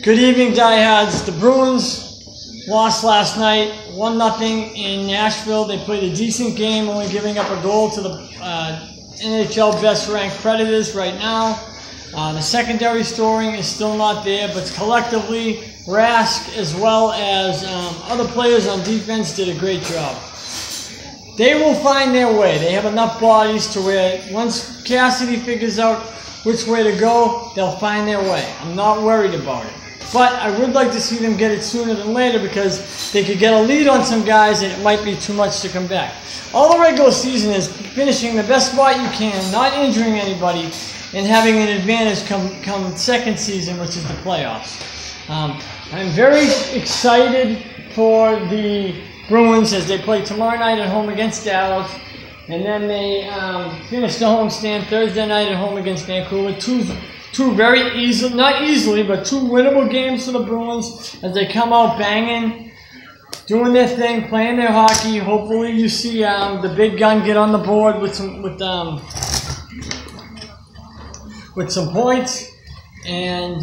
Good evening, diehards. The Bruins lost last night, 1-0 in Nashville. They played a decent game, only giving up a goal to the NHL best-ranked Predators right now. The secondary scoring is still not there, but collectively, Rask as well as other players on defense did a great job. They will find their way. They have enough bodies to where once Cassidy figures out which way to go, they'll find their way. I'm not worried about it. But I would like to see them get it sooner than later because they could get a lead on some guys and it might be too much to come back. All the regular season is finishing the best spot you can, not injuring anybody, and having an advantage come second season, which is the playoffs. I'm very excited for the Bruins as they play tomorrow night at home against Dallas, and then they finish the homestand Thursday night at home against Vancouver. Two very easy, not easily, but two winnable games for the Bruins as they come out banging, doing their thing, playing their hockey. Hopefully you see the big gun get on the board with some points. And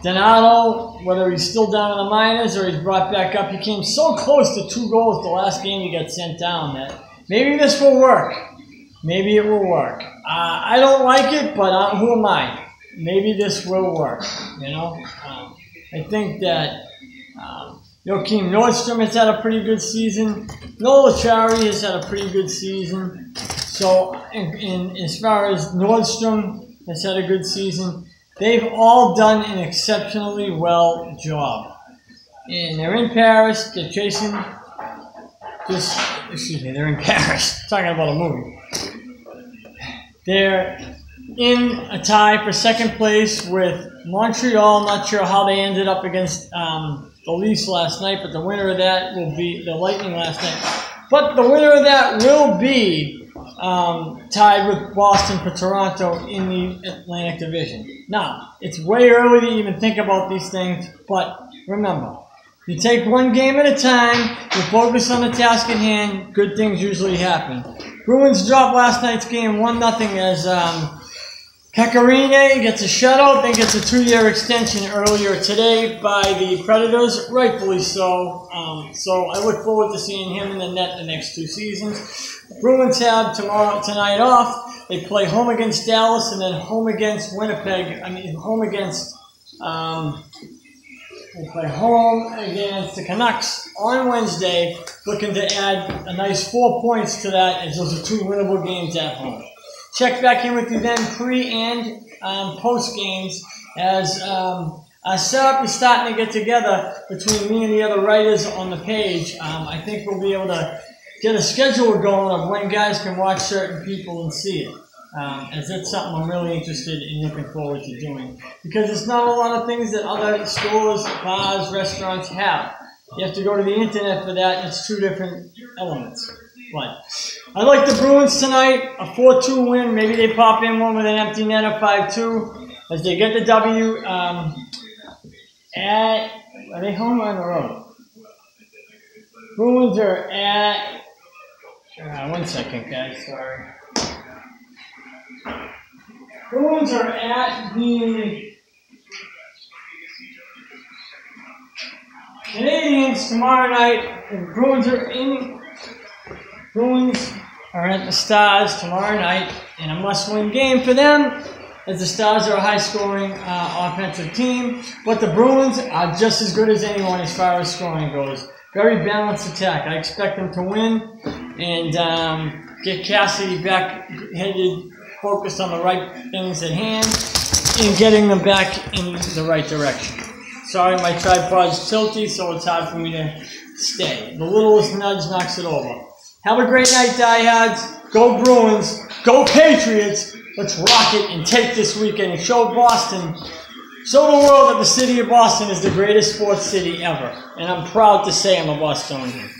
Donato, whether he's still down in the minors or he's brought back up, he came so close to 2 goals the last game he got sent down that maybe this will work. Maybe it will work. I don't like it, but who am I? Maybe this will work, you know. I think that Joakim Nordstrom has had a pretty good season. Noah Chari has had a pretty good season. So, as far as Nordstrom has had a good season, they've all done an exceptionally well job. And they're in Paris. They're chasing they're in Paris. Talking about a movie. They're in a tie for second place with Montreal. Not sure how they ended up against the Leafs last night, but the winner of that will be the Lightning last night. But the winner of that will be tied with Boston for Toronto in the Atlantic Division. Now, it's way early to even think about these things, but remember, you take one game at a time, you focus on the task at hand, good things usually happen. Bruins dropped last night's game 1-0 as Pecorine gets a shutout, then gets a 2-year extension earlier today by the Predators, rightfully so. So I look forward to seeing him in the net the next 2 seasons. Bruins have tonight off. They play home against Dallas and then home against Winnipeg. They play home against the Canucks on Wednesday, looking to add a nice 4 points to that as those are 2 winnable games at home. Check back in with you then pre and post games as our setup is starting to get together between me and the other writers on the page. I think we'll be able to get a schedule going of when guys can watch certain people and see it. As that's something I'm really interested in looking forward to doing. Because it's not a lot of things that other stores, bars, restaurants have. You have to go to the internet for that, and it's 2 different elements. But I like the Bruins tonight, a 4-2 win. Maybe they pop in one with an empty net of 5-2 as they get the W are they home or on the road? Bruins are at, one second guys, sorry. Bruins are at the Canadians tomorrow night. And Bruins are at the Stars tomorrow night in a must-win game for them, as the Stars are a high-scoring offensive team. But the Bruins are just as good as anyone as far as scoring goes. Very balanced attack. I expect them to win and get Cassidy back headed, focused on the right things at hand, and getting them back in the right direction. Sorry, my tripod's tilty, so it's hard for me to stay. The littlest nudge knocks it over. Have a great night, diehards. Go Bruins. Go Patriots. Let's rock it and take this weekend and show Boston, show the world that the city of Boston is the greatest sports city ever. And I'm proud to say I'm a Bostonian.